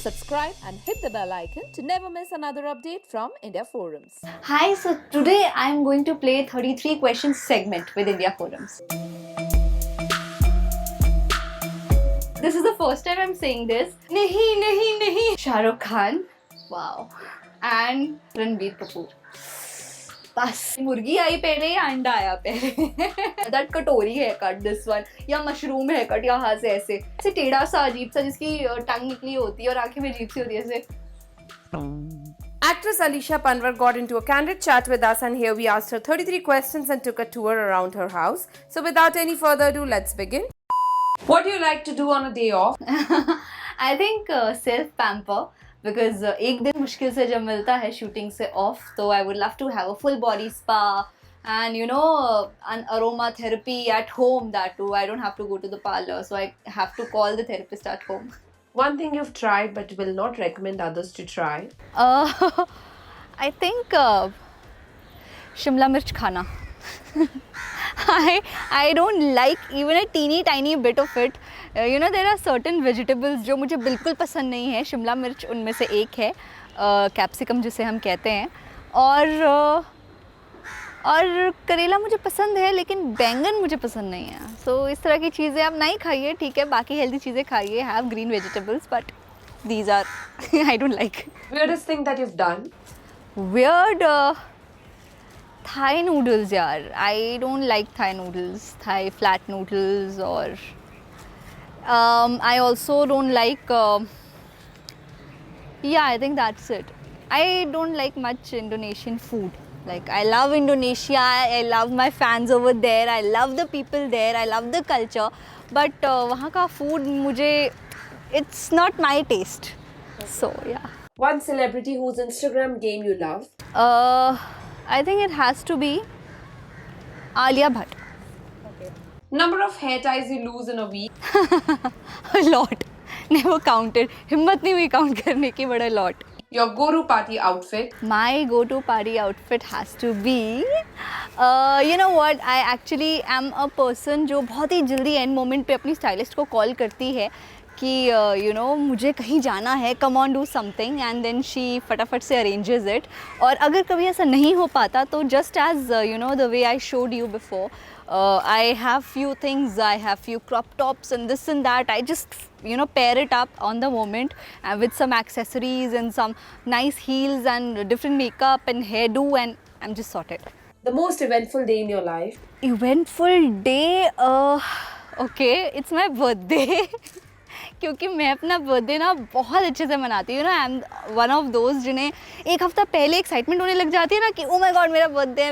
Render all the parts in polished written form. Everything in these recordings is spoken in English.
subscribe and hit the bell icon to never miss another update from India Forums. Hi, so today I'm going to play 33 questions segment with India Forums. This is the first time I'm saying this. Nahi. Shah Rukh Khan. Wow. And Ranbir Kapoor. बस मुर्गी आई पहले या अंडा आया पहले that कटोरी है cut this one या मशरूम है कट यहाँ से ऐसे टेढ़ा सा अजीब सा जिसकी टंग निकली होती है और आंखें भी अजीब सी होती है ऐसे. Actress Alisha Panwar got into a candid chat with us, and here we asked her 33 questions and took a tour around her house. So without any further ado, let's begin. What do you like to do on a day off? I think self pamper. Because एक दिन मुश्किल से जब मिलता है shooting से off तो I would love to have a full body spa and you know an aroma therapy at home. That too, I don't have to go to the parlor, so I have to call the therapist at home. One thing you've tried but will not recommend others to try? I think Shimla mirch khana. I don't like even a teeny tiny bit of it. You know, there are certain vegetables जो मुझे बिल्कुल पसंद नहीं है. शिमला मिर्च उनमें से एक है, कैप्सिकम जिसे हम कहते हैं, और करेला मुझे पसंद है लेकिन बैंगन मुझे पसंद नहीं है. So इस तरह की चीज़ें आप नहीं खाइए, ठीक है. बाकी हेल्दी चीज़ें खाइए, have green vegetables, but these are I don't like. Weirdest thing that you've done? Weird Thai noodles, yaar. I don't like Thai noodles, Thai flat noodles, or I also don't like I think that's it. I don't like much Indonesian food. Like, I love Indonesia, I love my fans over there, I love the people there, I love the culture, but वहाँ का food मुझे, it's not my taste. So yeah. One celebrity whose Instagram game you love? I think it has to be Alia Bhatt. Number of hair ties you lose in a week? A lot. Never counted. हिम्मत नहीं हुई count करने की, but a lot. Your go-to party outfit? My go-to party outfit has to be, you know what, I actually am a person जो बहुत ही जल्दी end moment पे अपनी stylist को call करती है कि you know मुझे कहीं जाना है, come on do something, and then she फटाफट से arranges it. और अगर कभी ऐसा नहीं हो पाता तो just as you know the way I showed you before, I have few things, I have few crop tops and this and that. I just you know pair it up on the moment with some accessories and some nice heels and different makeup and hairdo, and I'm just sorted. The most eventful day in your life? Eventful day, okay, it's my birthday. क्योंकि मैं अपना birthday ना बहुत अच्छे से मनाती हूँ ना. I am one of those जिन्हें एक हफ्ता पहले एक्साइटमेंट होने लग जाती है ना कि ओ माय गॉड मेरा बर्थडे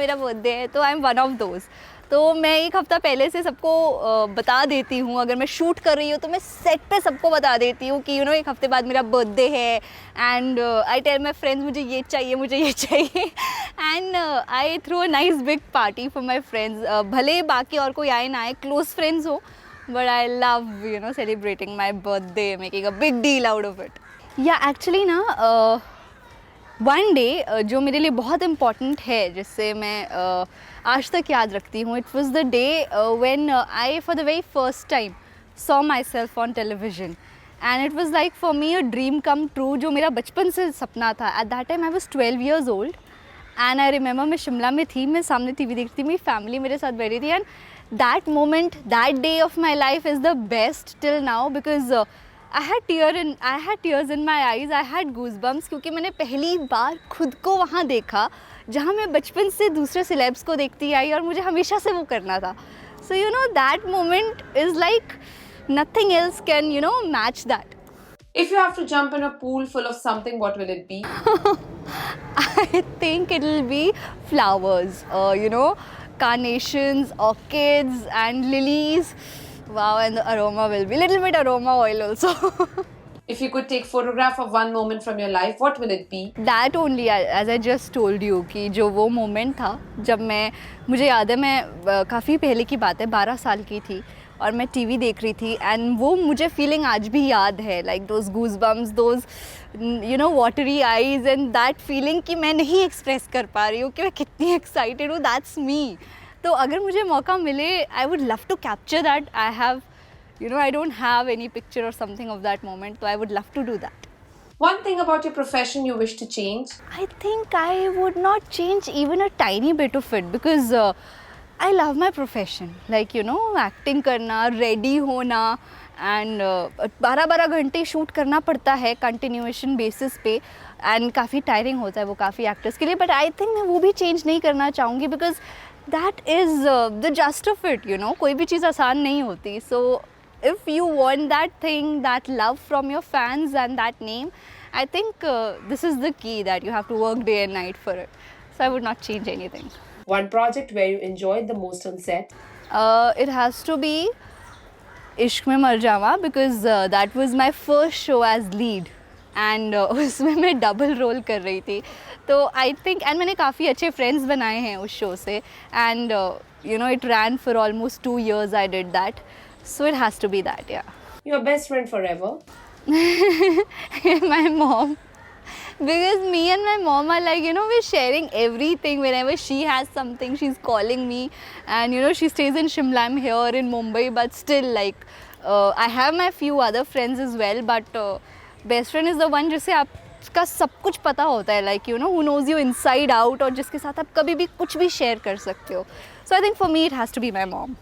है. तो I am one of those. तो मैं एक हफ्ता पहले से सबको बता देती हूँ. अगर मैं शूट कर रही हूँ तो मैं सेट पे सबको बता देती हूँ कि यू नो एक हफ्ते बाद मेरा बर्थडे है. And I tell my friends मुझे ये चाहिए and I throw a nice big party for my friends. भले बाकी और कोई आए ना आए, क्लोज फ्रेंड्स हो, but I love you know celebrating my birthday, making a big deal out of it. Yeah, actually ना one day जो मेरे लिए बहुत important है, जिससे मैं आज तक याद रखती हूँ, it was the day when I for the very first time saw myself on television, and it was like for me a dream come true. जो मेरा बचपन से सपना था. At that time I was 12 years old, and I remember मैं शिमला में थी, मैं सामने टीवी देख रही थी, मेरी फैमिली मेरे साथ बैठी थी, and that moment, that day of my life is the best till now because I had tears in my eyes, I had goosebumps, क्योंकि मैंने पहली बार खुद को वहाँ देखा जहाँ मैं बचपन से दूसरे सेलेब्स को देखती आई और मुझे हमेशा से वो करना था. So you know that moment is like nothing else can you know match that. If you have to jump in a pool full of something, what will it be? I think it will be flowers, you know, carnations, orchids and lilies. Wow, and the aroma will be little bit aroma oil also. If you could take photograph of one moment from your life, what will it be? That only, as I just told you, कि जो वो moment था जब मुझे याद है, मैं काफ़ी पहले की बात है, 12 साल की थी और मैं टीवी देख रही थी, एंड वो मुझे फीलिंग आज भी याद है. Like those goosebumps, those you know watery eyes, and that feeling कि मैं नहीं एक्सप्रेस कर पा रही हूँ कि मैं कितनी एक्साइटेड हूँ. That's me. तो अगर मुझे मौका मिले, I would love to capture that. I have, you know, I don't have any picture or something of that moment, so I would love to do that. One thing about your profession you wish to change? I think I would not change even a tiny bit of it because I love my profession. Like, you know, acting करना, ready होना and 12-12 घंटे shoot करना पड़ता है continuation basis पे and काफ़ी tiring होता है वो काफ़ी actors के लिए, but I think मैं वो भी change नहीं करना चाहूँगी because that is the gist of it, you know. कोई भी चीज़ आसान नहीं होती. So if you want that thing, that love from your fans and that name, I think this is the key, that you have to work day and night for it. So I would not change anything. One project where you enjoyed the most on set? It has to be इश्क में मर जावा because that was my first show as lead and उसमें मैं double role कर रही थी. तो I think and मैंने काफ़ी अच्छे friends बनाए हैं उस show से and you know, it ran for almost 2 years. I did that. So it has to be that, yeah. Your best friend forever? My mom. Because me and my mom are like, you know, we're sharing everything. Whenever she has something, she's calling me. And, you know, she stays in Shimla. I'm here in Mumbai. But still, like, I have my few other friends as well. But best friend is the one जिसे आपका सब कुछ पता होता है. Like, you know, who knows you inside out. और जिसके साथ आप कभी भी कुछ भी share कर सकते हो. So I think for me, it has to be my mom.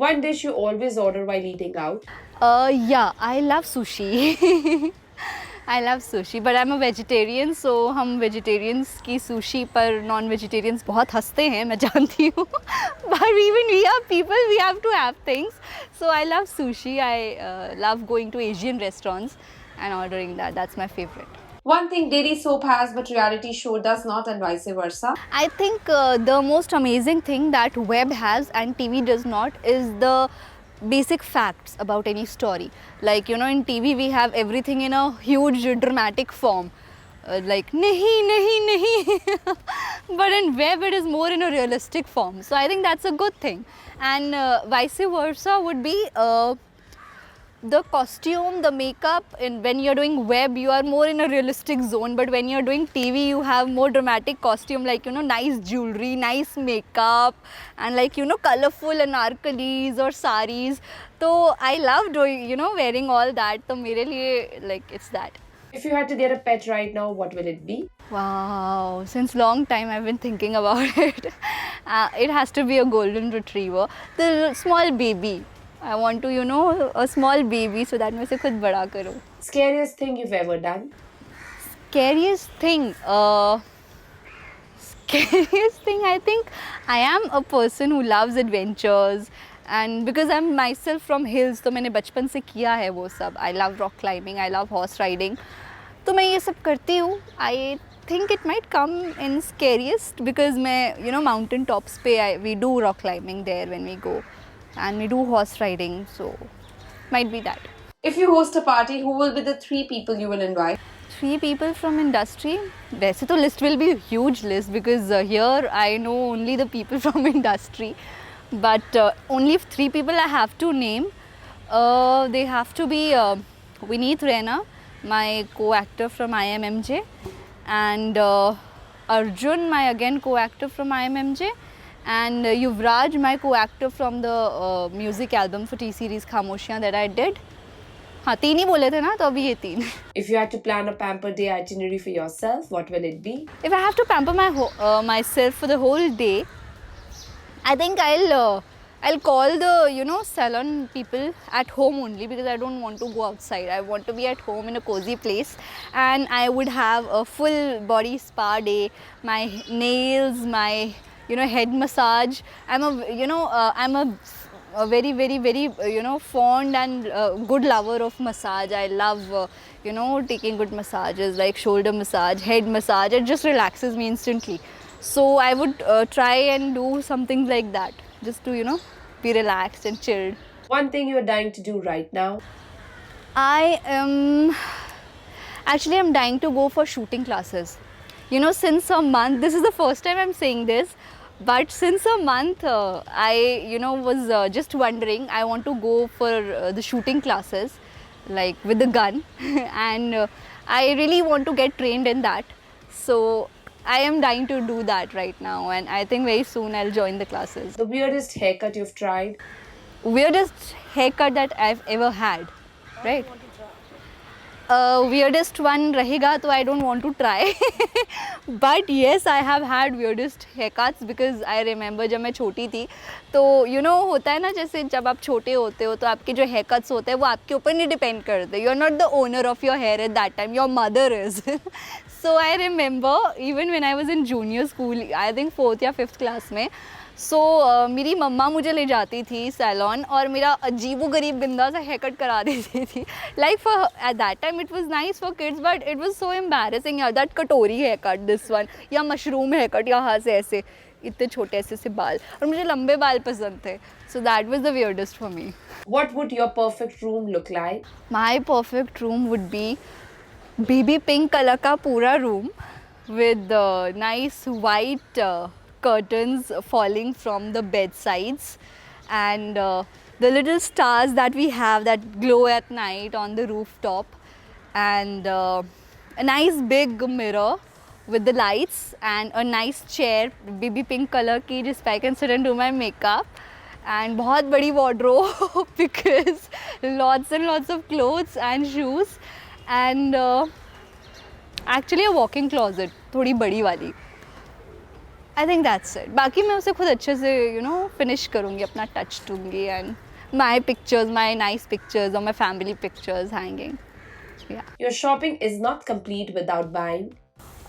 One dish you always order while eating out? Yeah, I love sushi. I love sushi, but I'm a vegetarian, so हम vegetarians की sushi पर non-vegetarians बहुत हंसते हैं, मैं जानती हूँ. But even we are people, we have to have things. So I love sushi. I love going to Asian restaurants and ordering that. That's my favorite. One thing daily soap has but reality show does not, and vice versa? I think the most amazing thing that web has and TV does not is the basic facts about any story. Like, you know, in TV we have everything in a huge dramatic form. Like, nahi, nahi, nahi. But in web it is more in a realistic form. So I think that's a good thing. And vice versa would be the costume, the makeup. When you're doing web, you are more in a realistic zone, but when you're doing TV, you have more dramatic costume, like, you know, nice jewelry, nice makeup, and like, you know, colorful anarkalis or saris. So I love doing, you know, wearing all that. So mere liye, like, it's that. If you had to get a pet right now, what will it be? Wow, since long time I've been thinking about it. It has to be a golden retriever, the small baby. I want to, you know, a small baby so that मैं उसे खुद बड़ा करूँ. Scariest thing you've ever done? Scariest thing, scariest thing, I think I am a person who loves adventures, and because I'm myself from hills, तो मैंने बचपन से किया है वो सब. I love rock climbing, I love horse riding. तो मैं ये सब करती हूँ. I think it might come in scariest because मैं, you know, mountain tops पे we do rock climbing there when we go. And we do horse riding, so might be that. If you host a party, who will be the 3 people you will invite? 3 people from industry. वैसे तो list will be a huge list because here I know only the people from industry. But only 3 people I have to name. They have to be Vineet Raina, my co-actor from IMMJ, and Arjun, my again co-actor from IMMJ. And Yuvraj, my co-actor from the music album for T-Series Khamoshiyan that I did. हाँ 3 ही बोले थे ना, तो अभी ये 3. If you had to plan a pamper day itinerary for yourself, what will it be? If I have to pamper myself for the whole day, I think I'll call the, you know, salon people at home only because I don't want to go outside. I want to be at home in a cozy place, and I would have a full body spa day, my nails, my, you know, head massage. I'm a very, very, very, you know, fond and good lover of massage. I love, you know, taking good massages like shoulder massage, head massage. It just relaxes me instantly. So I would try and do something like that just to, you know, be relaxed and chilled. One thing you're dying to do right now? I'm dying to go for shooting classes. You know, since a month, this is the first time I'm saying this, but since a month I, you know, was just wondering, I want to go for the shooting classes, like with the gun, and I really want to get trained in that. So I am dying to do that right now, and I think very soon I'll join the classes. The weirdest haircut you've tried? Weirdest haircut that I've ever had, right? weirdest one रहेगा तो I don't want to try. But yes, I have had weirdest haircuts because I remember जब मैं छोटी थी तो you know होता है ना, जैसे जब आप छोटे होते हो तो आपके जो haircuts होते हैं वो आपके ऊपर नहीं depend करते. You are not the owner of your hair at that time. Your mother is. So I remember even when I was in junior school, I think 4th या 5th class में, सो मेरी मम्मा मुझे ले जाती थी सैलॉन और मेरा अजीबो गरीब गंदा सा हेयर कट करा देती थी. Like for at that time it was nice for kids but it was so embarrassing यार, दैट कटोरी हेयर कट, दिस वन, या मशरूम हेयर कट, यहाँ से ऐसे इतने छोटे ऐसे से बाल, और मुझे लंबे बाल पसंद थे. So that was the weirdest for me. What would your perfect room look like? My perfect room would be baby pink colour का पूरा room with nice white curtains falling from the bedsides, and the little stars that we have that glow at night on the rooftop, and a nice big mirror with the lights, and a nice chair baby pink color की जिस पे I can sit and do my makeup, and बहुत बड़ी wardrobe because lots and lots of clothes and shoes, and actually a walk-in closet थोड़ी बड़ी वाली. I think that's it. बाकी मैं उसे खुद अच्छे से यू नो फिनिश करूँगी, अपना टच दूँगी, and my pictures, my nice pictures और my family pictures hanging. Your shopping is not complete without buying.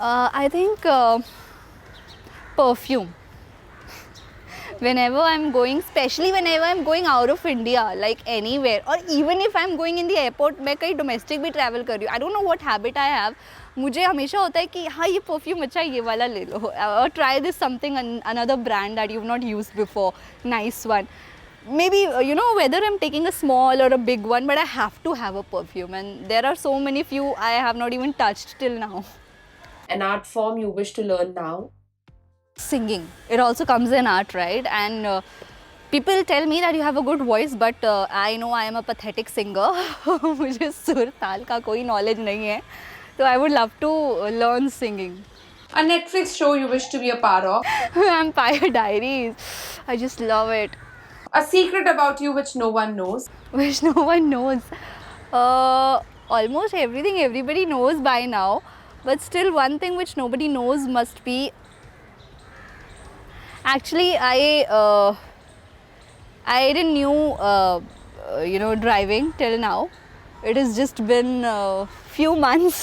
I think perfume. Whenever I'm going, especially whenever I'm going out of India, like anywhere, or even if I'm going in the airport, मैं कहीं domestic भी travel कर रही हूँ, I don't know what habit I have, मुझे हमेशा होता है कि हाँ ये परफ्यूम अच्छा है, ये वाला ले लो, और try this something another brand that you've not used before, nice one. Maybe you know whether I'm taking a small or a big one, but I have to have a perfume, and there are so many few I have not even touched till now. An art form you wish to learn now? Singing. It also comes in art, right? And people tell me that you have a good voice, but I know I am a pathetic singer. मुझे सुर ताल का कोई knowledge नहीं है. So I would love to learn singing. A Netflix show you wish to be a part of? Vampire Diaries. I just love it. A secret about you which no one knows? Which no one knows. Almost everything everybody knows by now, but still one thing which nobody knows must be. Actually, I didn't knew you know driving till now. It has just been few months,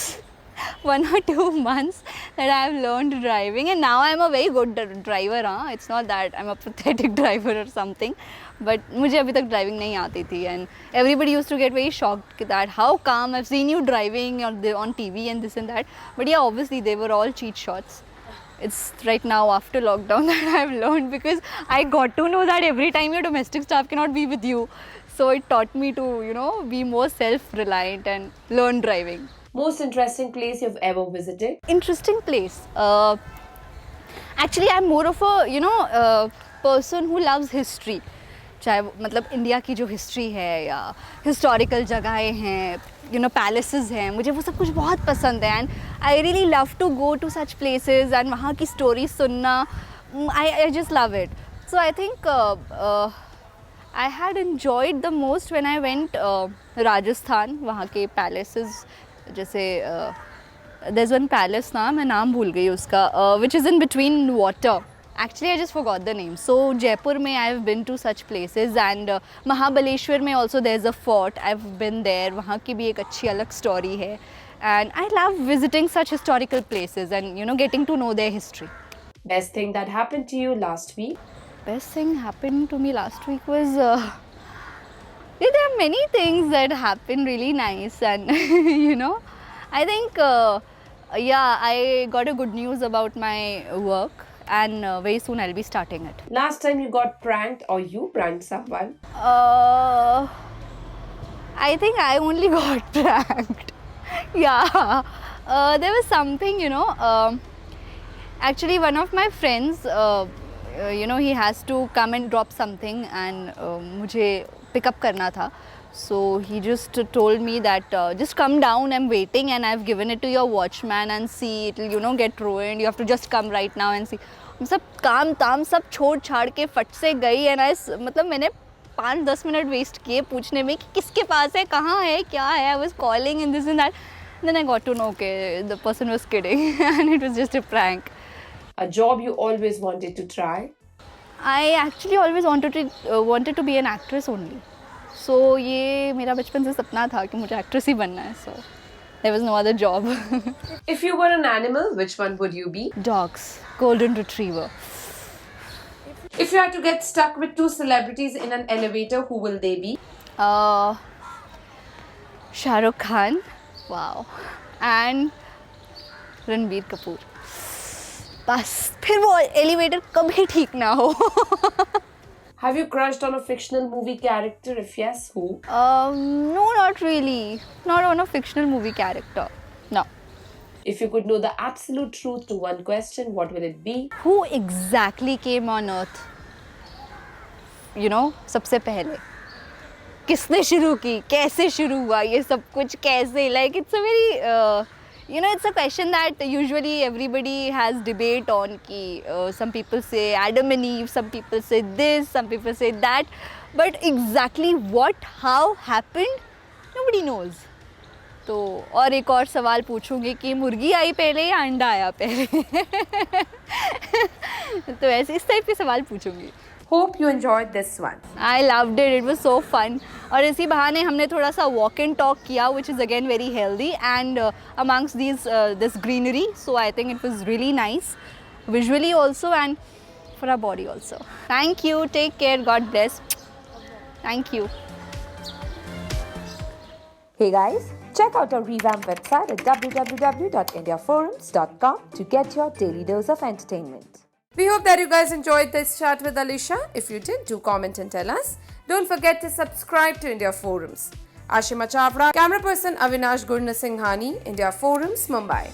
1 or 2 months that I have learned driving, and now I am a very good driver. It's not that I'm a pathetic driver or something, but मुझे अभी तक driving नहीं आती थी, and everybody used to get very shocked that how come I've seen you driving on TV and this and that, but yeah, obviously they were all cheat shots. It's right now after lockdown that I've learned, because I got to know that every time your domestic staff cannot be with you. So it taught me to, you know, be more self-reliant and learn driving. Most interesting place you've ever visited? Interesting place. Actually, I'm more of a, you know, person who loves history. चाहे मतलब India की जो history है या historical जगहें हैं, you know palaces हैं, मुझे वो सब कुछ बहुत पसंद है, and I really love to go to such places and वहाँ की स्टोरी सुनना. I just love it. So I think I had enjoyed the most when I went Rajasthan. वहाँ के पैलेसेस, जैसे देयर इज़ वन पैलेस ना, मैं नाम भूल गई उसका, which is in between water. Actually, I just forgot the name. So Jaipur mein I have been to such places, and Mahabaleshwar mein also there's a fort. I've been there. वहाँ की भी एक अच्छी अलग story है, and I love visiting such historical places and you know getting to know their history. Best thing that happened to you last week? Best thing happened to me last week was yeah, there are many things that happened really nice, and you know I think yeah, I got a good news about my work. And very soon I'll be starting it. Last time you got pranked or you pranked someone? I think I only got pranked. Yeah. There was something, you know, actually one of my friends, you know, he has to come and drop something, and मुझे pick up करना था. So he just told me that just come down, I'm waiting, and I've given it to your watchman, and see it'll you know get ruined, you have to just come right now and see. सब काम ताम सब छोड़ छाड़ के फट से गई, and I मतलब मैंने 5-10 मिनट वेस्ट किए पूछने में कि किसके पास है, कहाँ है, क्या है. I was calling in this in that. Then I got to know, okay, the person was kidding and it was just a prank. A job you always wanted to try? I actually always wanted to be an actress only. So ये मेरा बचपन से सपना था कि मुझे actress ही बनना है. So there was no other job. If you were an animal, which one would you be? Dogs, golden retriever. If you had to get stuck with two celebrities in an elevator, who will they be? Shah Rukh Khan, wow, and Ranbir Kapoor. बस फिर वो elevator कभी ठीक ना हो. Have you crushed on a fictional movie character? If yes, who? No, not really. Not on a fictional movie character. No. If you could know the absolute truth to one question, what will it be? Who exactly came on earth? You know, सबसे पहले किसने शुरू की, कैसे शुरू हुआ ये सब कुछ, कैसे, like it's a very you know, it's a question that usually everybody has debate on ki some people say Adam and Eve, some people say this, some people say that, but exactly what, how happened, nobody knows. तो और एक और सवाल पूछूंगी कि मुर्गी आई पहले या अंडा आया पहले. तो ऐसे इस टाइप के सवाल पूछूंगी. Hope you enjoyed this one. I loved it. It was so fun. और इसी बहाने हमने थोड़ा सा walk and talk किया, which is again very healthy and amongst this greenery. So I think it was really nice, visually also and for our body also. Thank you. Take care. God bless. Thank you. Hey guys, check out our revamped website at www.indiaforums.com to get your daily dose of entertainment. We hope that you guys enjoyed this chat with Alisha. If you did, do comment and tell us. Don't forget to subscribe to India Forums. Ashima Chawda, camera person Avinash Gurnasinghani, India Forums, Mumbai.